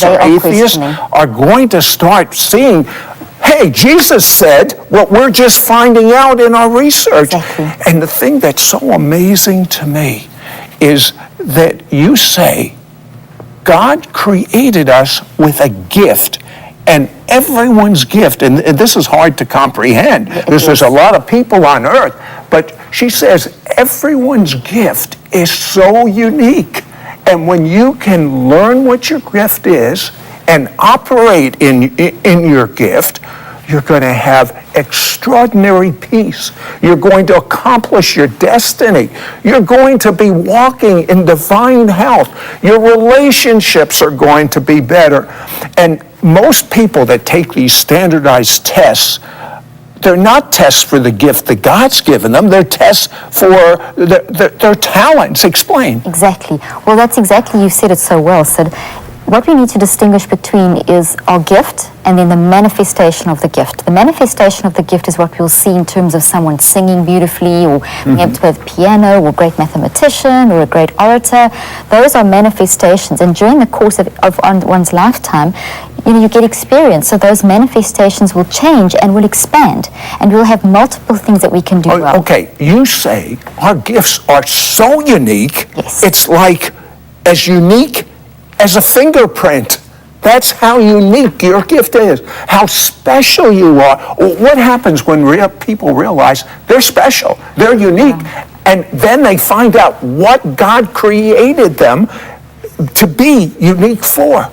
skeptics or atheists are going to start seeing, hey, Jesus said what we're just finding out in our research. Exactly. And the thing that's so amazing to me is that you say God created us with a gift, and everyone's gift, and this is hard to comprehend. There's a lot of people on earth, but she says everyone's gift is so unique. And when you can learn what your gift is and operate in your gift, you're going to have extraordinary peace. You're going to accomplish your destiny. You're going to be walking in divine health. Your relationships are going to be better. And most people that take these standardized tests, they're not tests for the gift that God's given them. They're tests for their talents. Explain. Exactly. Well, that's exactly, you said it so well, Sid. What we need to distinguish between is our gift and then the manifestation of the gift. The manifestation of the gift is what we'll see in terms of someone singing beautifully, or being able to play the piano, or a great mathematician, or a great orator. Those are manifestations, and during the course of one's lifetime, you get experience, so those manifestations will change and will expand, and we'll have multiple things that we can do well. Okay, you say our gifts are so unique, Yes. It's like as unique as a fingerprint. That's how unique your gift is, how special you are. What happens when people realize they're special, they're unique, and then they find out what God created them to be unique for?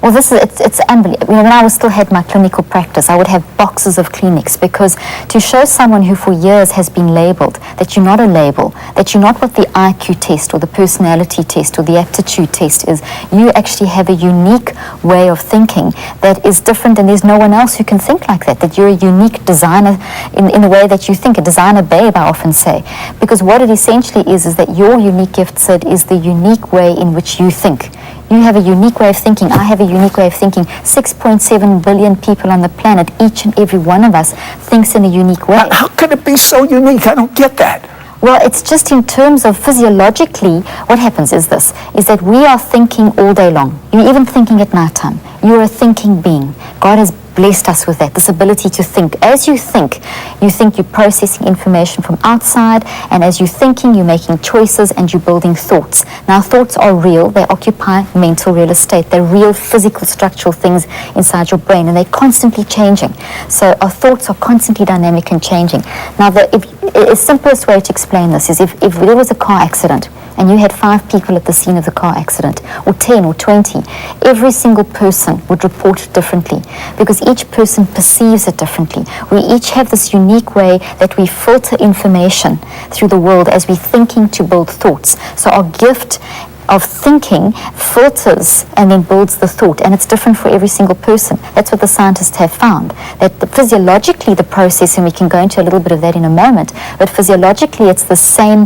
Well, it's unbelievable. When I still had my clinical practice, I would have boxes of Kleenex, because to show someone who for years has been labeled that you're not a label, that you're not what the IQ test or the personality test or the aptitude test is, you actually have a unique way of thinking that is different, and there's no one else who can think like that you're a unique designer in the way that you think, a designer babe, I often say. Because what it essentially is that your unique gift, Sid, is the unique way in which you think. You have a unique way of thinking. I have a unique way of thinking. 6.7 billion people on the planet, each and every one of us thinks in a unique way. How could it be so unique? I don't get that. Well, it's just in terms of physiologically, what happens is that we are thinking all day long. You're even thinking at nighttime. You're a thinking being. God has blessed us with that, this ability to think. As you think, you're processing information from outside, and as you're thinking, you're making choices and you're building thoughts. Now, thoughts are real. They occupy mental real estate. They're real physical, structural things inside your brain, and they're constantly changing. So our thoughts are constantly dynamic and changing. Now, the simplest way to explain this is if there was a car accident, and you had 5 people at the scene of the car accident, or 10 or 20, every single person would report it differently, because each person perceives it differently. We each have this unique way that we filter information through the world as we're thinking to build thoughts. So our gift of thinking filters and then builds the thought, and it's different for every single person. That's what the scientists have found, that physiologically the process, and we can go into a little bit of that in a moment, but physiologically it's the same,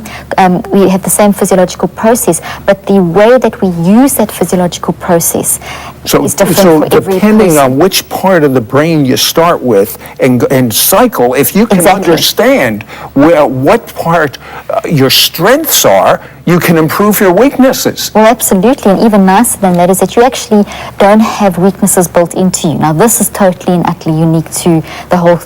we have the same physiological process, but the way that we use that physiological process is different for every depending person. on which part of the brain you start with and cycle, if you can understand what part your strengths are, you can improve your weaknesses. Well, absolutely, and even nicer than that is that you actually don't have weaknesses built into you. Now, this is totally and utterly unique to the whole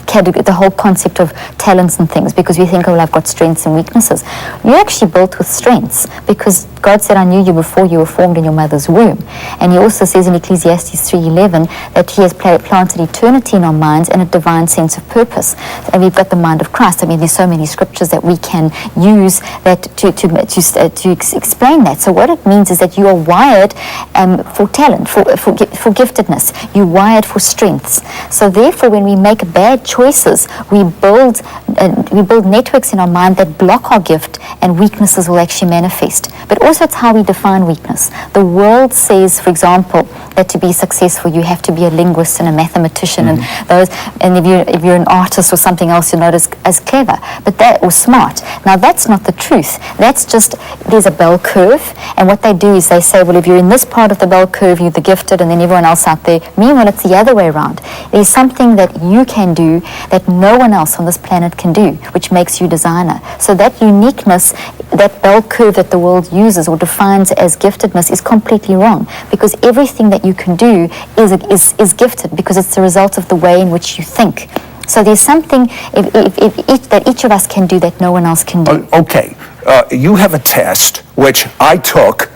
category, the whole concept of talents and things, because we think, oh, well, I've got strengths and weaknesses. You're actually built with strengths, because God said, I knew you before you were formed in your mother's womb. And he also says in Ecclesiastes 3:11 that he has planted eternity in our minds and a divine sense of purpose. And we've got the mind of Christ. I mean, there's so many scriptures that we can use that to explain that. So what it means is that you are wired for talent, for giftedness. You're wired for strengths. So therefore, when we make bad choices, we build networks in our mind that block our gift, and weaknesses will actually manifest. But also, it's how we define weakness. The world says, for example, that to be successful, you have to be a linguist and a mathematician, and those. And if you're an artist or something else, you're not as clever, or smart. Now, that's not the truth. That's just, there's a bell curve, and what they do is they say, well, if you're in this part of the bell curve, you're the gifted, and then everyone else out there. Meanwhile, it's the other way around. There's something that you can do that no one else on this planet can do, which makes you designer. So that uniqueness, that bell curve that the world uses or defines as giftedness is completely wrong, because everything that you can do is gifted, because it's the result of the way in which you think. So there's something that each of us can do that no one else can do. Okay, you have a test which I took,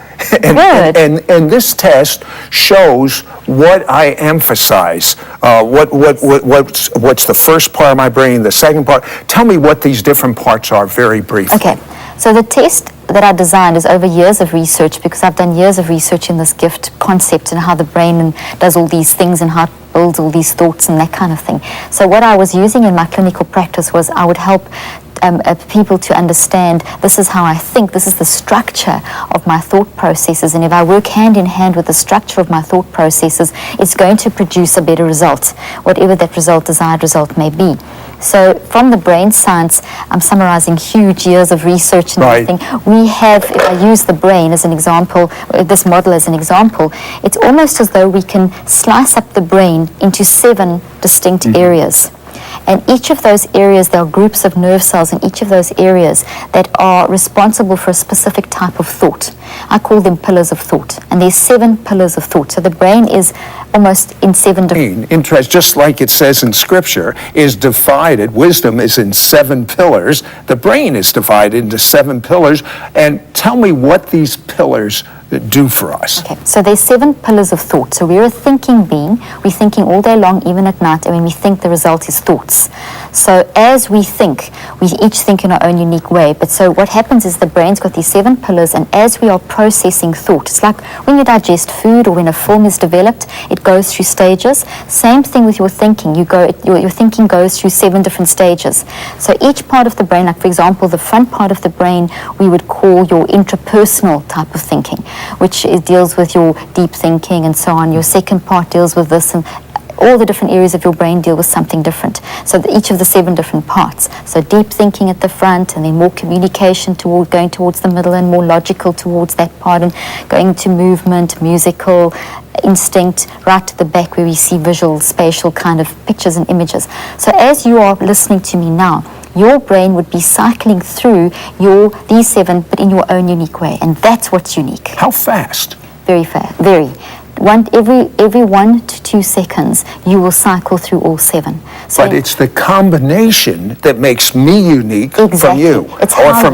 and this test shows what I emphasize. What's the first part of my brain, the second part? Tell me what these different parts are very briefly. Okay, so the test that I designed is over years of research, because I've done years of research in this gift concept and how the brain does all these things and how it builds all these thoughts and that kind of thing. So what I was using in my clinical practice was I would help people to understand, this is how I think, this is the structure of my thought processes, and if I work hand in hand with the structure of my thought processes, it's going to produce a better result, whatever that desired result may be. So from the brain science, I'm summarizing huge years of research and everything. We have, if I use the brain as an example, this model as an example, it's almost as though we can slice up the brain into 7 distinct areas. And each of those areas, there are groups of nerve cells in each of those areas that are responsible for a specific type of thought. I call them pillars of thought. And there's 7 pillars of thought. So the brain is almost in 7 different... Interest, just like it says in Scripture, is divided. Wisdom is in 7 pillars. The brain is divided into 7 pillars. And tell me what these pillars do for us. Okay, so there's 7 pillars of thought. So we're a thinking being. We're thinking all day long, even at night, and when we think, the result is thoughts. So as we think, we each think in our own unique way. But so what happens is the brain's got these 7 pillars, and as we are processing thought, it's like when you digest food or when a film is developed, it goes through stages. Same thing with your thinking. Your thinking goes through 7 different stages. So each part of the brain, like for example, the front part of the brain, we would call your intrapersonal type of thinking, which deals with your deep thinking and so on. Your second part deals with this, and all the different areas of your brain deal with something different. So each of the 7 different parts. So deep thinking at the front, and then more communication going towards the middle, and more logical towards that part, and going to movement, musical, instinct, right to the back where we see visual, spatial kind of pictures and images. So as you are listening to me now, your brain would be cycling through these 7, but in your own unique way, and that's what's unique. How fast? Very fast, very. Every 1 to 2 seconds, you will cycle through all 7. So but it's the combination that makes me unique from you,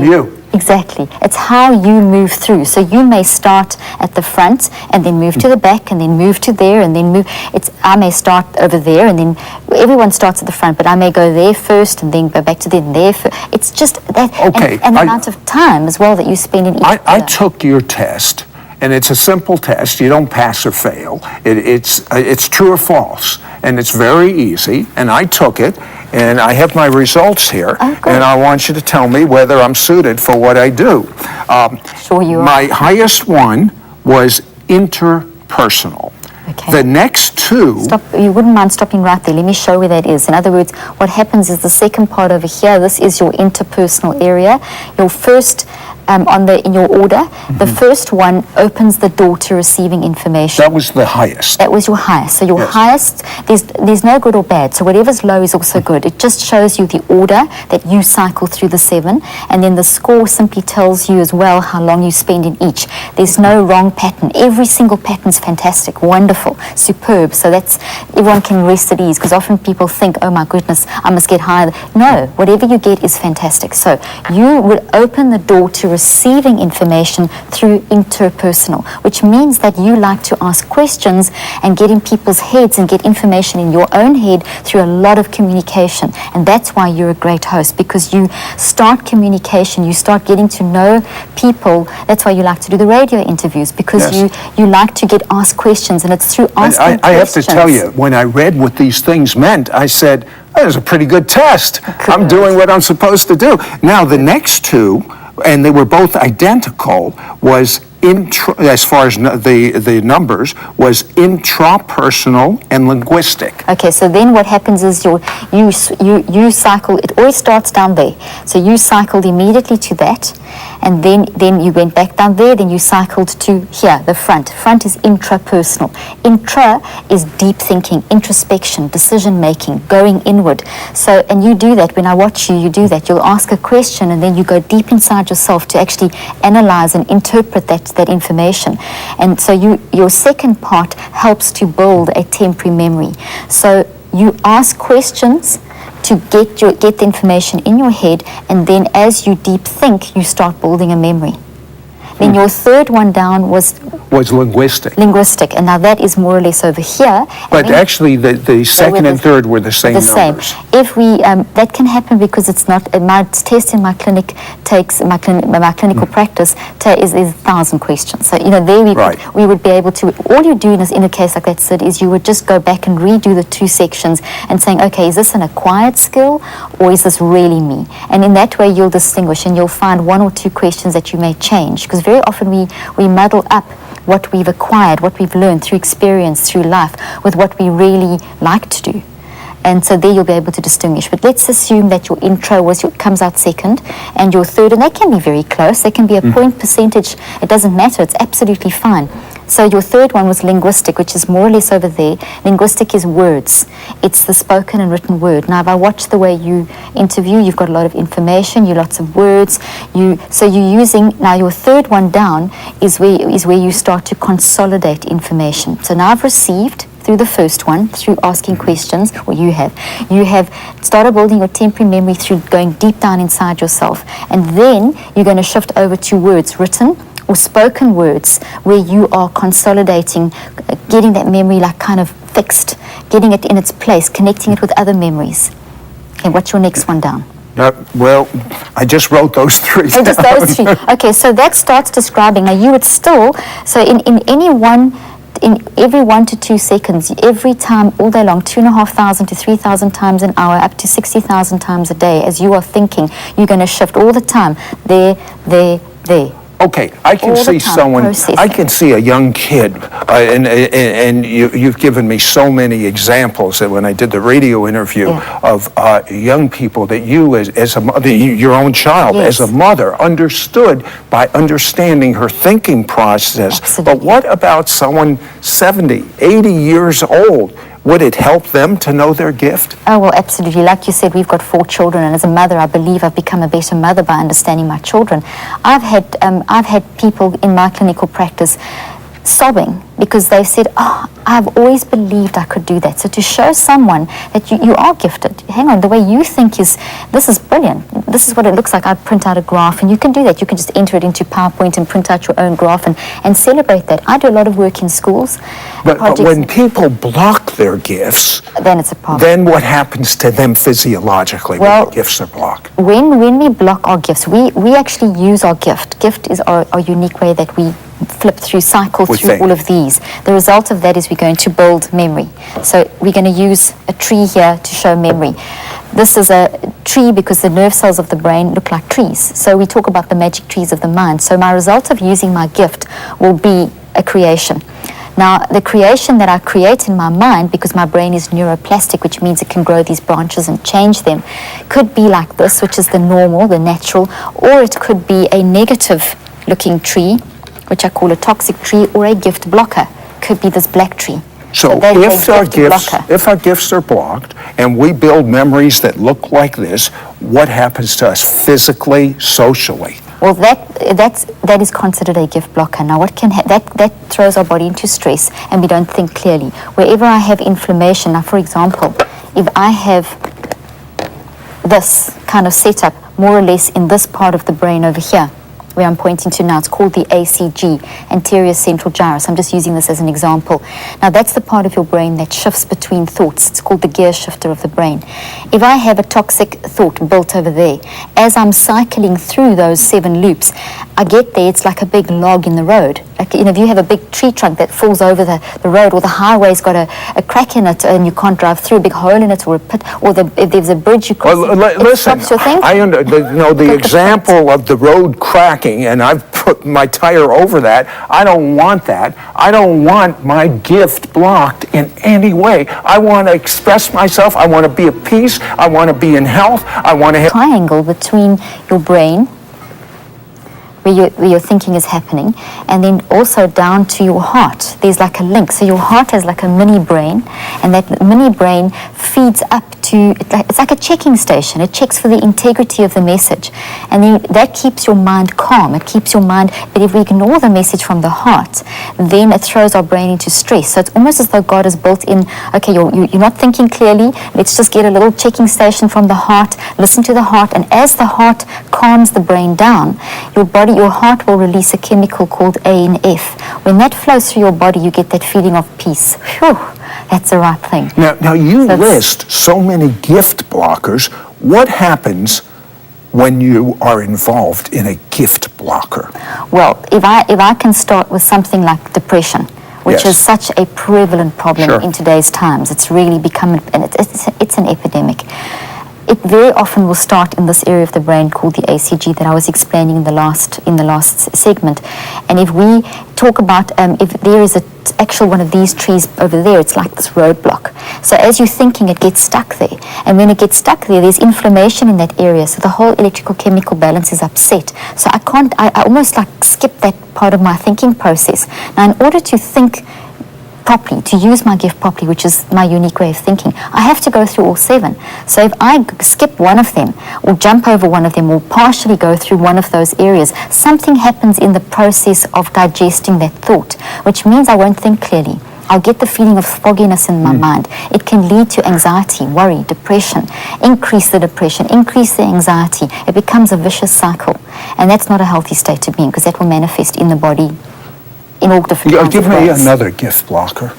you. Exactly. It's how you move through. So you may start at the front and then move to the back and then move to there and then move. I may start over there, and then everyone starts at the front, but I may go there first and then go back to there first. It's just that, and the amount of time as well that you spend in each I took your test, and it's a simple test. You don't pass or fail. It's true or false, and it's very easy, and I took it. And I have my results here, and I want you to tell me whether I'm suited for what I do. Sure you are. My highest one was interpersonal. Okay. The next 2... Stop. You wouldn't mind stopping right there. Let me show where that is. In other words, what happens is the second part over here, this is your interpersonal area. Your first... in your order, the first one opens the door to receiving information. That was the highest. That was your highest. So your highest, there's no good or bad. So whatever's low is also good. It just shows you the order that you cycle through the 7, and then the score simply tells you as well how long you spend in each. There's no wrong pattern. Every single pattern's fantastic, wonderful, superb. So everyone can rest at ease, because often people think, oh my goodness, I must get higher. No, whatever you get is fantastic. So you would open the door to receiving information through interpersonal, which means that you like to ask questions and get in people's heads and get information in your own head through a lot of communication. And that's why you're a great host, because you start communication, you start getting to know people. That's why you like to do the radio interviews, because you like to get asked questions, and it's through asking questions. I have to tell you, when I read what these things meant, I said, that was a pretty good test. Good. I'm doing what I'm supposed to do. Now, the next 2, and they were both identical, was as far as the numbers, was intrapersonal and linguistic. Okay, so then what happens is you cycle, it always starts down there. So you cycled immediately to that, and then you went back down there, then you cycled to here, the front. Front is intrapersonal. Intra is deep thinking, introspection, decision making, going inward. So, and you do that, when I watch you, you do that. You'll ask a question and then you go deep inside yourself to actually analyze and interpret that information. And so your second part helps to build a temporary memory. So you ask questions to get the information in your head, and then as you deep think, you start building a memory. Then your third one down was linguistic. Linguistic, and now that is more or less over here. But actually, the second and third were the same numbers. Same. If we that can happen because it's not my test in my clinic takes my clinical practice is 1,000 questions. So there we would be able to. All you do in a case like that, Sid, is you would just go back and redo the two sections and saying, okay, is this an acquired skill or is this really me? And in that way, you'll distinguish and you'll find one or two questions that you may change, because very often we muddle up what we've acquired, what we've learned through experience, through life, with what we really like to do. And so there you'll be able to distinguish. But let's assume that your intro comes out second, and your third, and they can be very close, they can be a point percentage, it doesn't matter, it's absolutely fine. So your third one was linguistic, which is more or less over there. Linguistic is words. It's the spoken and written word. Now, if I watch the way you interview, you've got a lot of information, lots of words. So you're using, now your third one down is where you start to consolidate information. So now I've received, through the first one, through asking questions, or you have started building your temporary memory through going deep down inside yourself. And then you're going to shift over to words, written or spoken words, where you are consolidating, getting that memory like kind of fixed, getting it in its place, connecting it with other memories. Okay, what's your next one down? Well, I just wrote those three. Oh, just those three. Okay, so that starts describing. Now you would still, so in every 1 to 2 seconds, every time, all day long, 2,500 to 3,000 times an hour, up to 60,000 times a day, as you are thinking, you're going to shift all the time, there. Okay, I can see someone, I can see a young kid, and you've given me so many examples that when I did the radio interview of young people that you as a mother, your own child, as a mother, understood by understanding her thinking process. Absolutely. But what about someone 70, 80 years old? Would it help them to know their gift? Oh, well, absolutely. Like you said, we've got 4 children, and as a mother, I believe I've become a better mother by understanding my children. I've had people in my clinical practice sobbing because they've said, I've always believed I could do that. So to show someone that you are gifted, hang on, the way you think this is brilliant. This is what it looks like. I'd print out a graph, and you can do that. You can just enter it into PowerPoint and print out your own graph and celebrate that. I do a lot of work in schools. But when people block their gifts, then it's a problem. Then what happens to them physiologically when the gifts are blocked? When we block our gifts, we actually use our gift. Gift is our unique way that we flip through, cycle through all of these. The result of that is we're going to build memory. So we're going to use a tree here to show memory. This is a tree because the nerve cells of the brain look like trees. So we talk about the magic trees of the mind. So my result of using my gift will be a creation. Now, the creation that I create in my mind, because my brain is neuroplastic, which means it can grow these branches and change them, could be like this, which is the normal, the natural, or it could be a negative-looking tree, which I call a toxic tree, or a gift blocker. Could be this black tree. So if our gifts are blocked and we build memories that look like this, what happens to us physically, socially? Well, that is considered a gift blocker. Now, what can that throws our body into stress, and we don't think clearly. Wherever I have inflammation, now, for example, if I have this kind of setup more or less in this part of the brain over here, where I'm pointing to now, it's called the ACG, anterior central gyrus. I'm just using this as an example. Now, that's the part of your brain that shifts between thoughts. It's called the gear shifter of the brain. If I have a toxic thought built over there, as I'm cycling through those 7 loops, I get there, it's like a big log in the road. Like, if you have a big tree trunk that falls over the road, or the highway's got a crack in it and you can't drive through, a big hole in it, or a pit, or if there's a bridge you cross, listen, stops your thinking. the example of the road cracking, and I've put my tire over that. I don't want that. I don't want my gift blocked in any way. I want to express myself. I want to be at peace. I want to be in health. I want to have triangle between your brain, where your thinking is happening, and then also down to your heart. There's like a link. So your heart has like a mini brain, and that mini brain feeds up to, it's like a checking station. It checks for the integrity of the message. And then that keeps your mind calm. It keeps your mind, but if we ignore the message from the heart, then it throws our brain into stress. So it's almost as though God has built in, okay, you're not thinking clearly, let's just get a little checking station from the heart, listen to the heart, and as the heart calms the brain down, your heart will release a chemical called ANF. When that flows through your body, you get that feeling of peace. Phew, that's the right thing. Now you list so many gift blockers. What happens when you are involved in a gift blocker? Well, if I can start with something like depression, which is such a prevalent problem in today's times. It's really become, and it's an epidemic. It very often will start in this area of the brain called the ACG that I was explaining in the last segment. And if we talk about, if there is actual one of these trees over there, it's like this roadblock. So as you're thinking, it gets stuck there. And when it gets stuck there, there's inflammation in that area. So the whole electrical chemical balance is upset. So I almost like skip that part of my thinking process. Now, in order to think properly, to use my gift properly, which is my unique way of thinking, I have to go through all 7. So if I skip one of them, or jump over one of them, or partially go through one of those areas, something happens in the process of digesting that thought, which means I won't think clearly. I'll get the feeling of fogginess in my mind. It can lead to anxiety, worry, depression, increase the depression, increase the anxiety. It becomes a vicious cycle. And that's not a healthy state to be in, because that will manifest in the body in all different kinds of ways. Give me another gift blocker.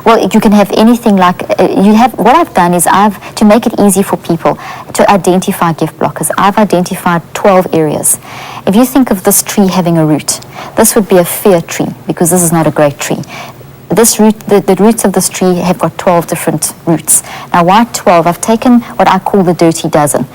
Well, you can have anything like, what I've done is to make it easy for people to identify gift blockers, I've identified 12 areas. If you think of this tree having a root, this would be a fear tree, because this is not a great tree. This root, the roots of this tree have got 12 different roots. Now, why 12? I've taken what I call the dirty dozen.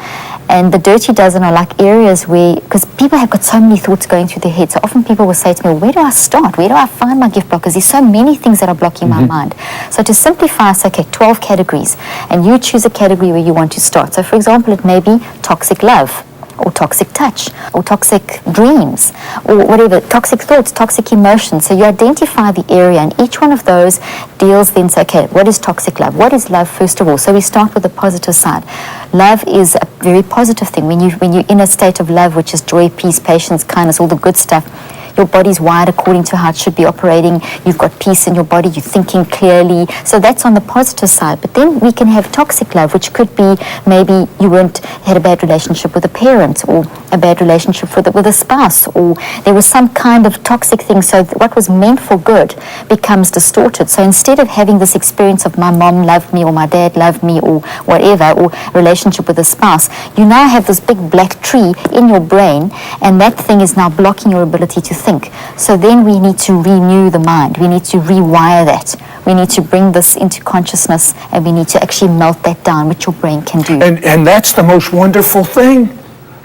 And the dirty dozen are like areas where, because people have got so many thoughts going through their head, so often people will say to me, well, where do I start? Where do I find my gift blockers? There's so many things that are blocking my mind. So to simplify, I say, okay, 12 categories, and you choose a category where you want to start. So for example, it may be toxic love, or toxic touch, or toxic dreams, or whatever, toxic thoughts, toxic emotions. So you identify the area, and each one of those deals then, say, okay, what is toxic love? What is love, first of all? So we start with the positive side. Love is a very positive thing. When you're in a state of love, which is joy, peace, patience, kindness, all the good stuff, your body's wired according to how it should be operating. You've got peace in your body. You're thinking clearly. So that's on the positive side. But then we can have toxic love, which could be maybe you had a bad relationship with a parent, or a bad relationship with a spouse, or there was some kind of toxic thing. So what was meant for good becomes distorted. So instead of having this experience of my mom loved me, or my dad loved me, or whatever, or relationship with a spouse, you now have this big black tree in your brain, and that thing is now blocking your ability to think. So then we need to renew the mind. We need to rewire that. We need to bring this into consciousness, and we need to actually melt that down, which your brain can do. And that's the most wonderful thing.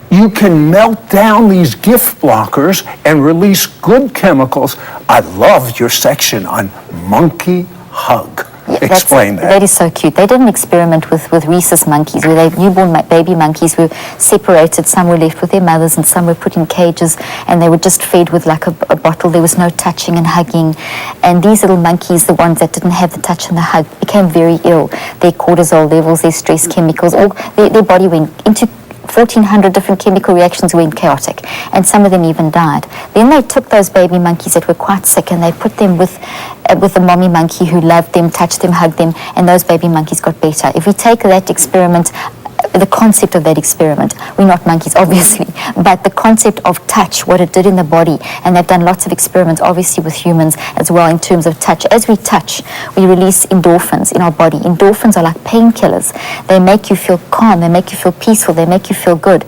You can melt down these gift blockers and release good chemicals. I love your section on monkey hug. Yeah, explain that. That is so cute. They did an experiment with rhesus monkeys, where newborn baby monkeys were separated. Some were left with their mothers, and some were put in cages, and they were just fed with like a bottle. There was no touching and hugging. And these little monkeys, the ones that didn't have the touch and the hug, became very ill. Their cortisol levels, their stress chemicals, all their body went into 1,400 different chemical reactions, went chaotic, and some of them even died. Then they took those baby monkeys that were quite sick, and they put them with a mommy monkey who loved them, touched them, hugged them, and those baby monkeys got better. If we take that experiment, the concept of that experiment, we're not monkeys obviously, but the concept of touch, what it did in the body, and they've done lots of experiments obviously with humans as well in terms of touch. As we touch, we release endorphins in our body. Endorphins are like painkillers. They make you feel calm, they make you feel peaceful, they make you feel good.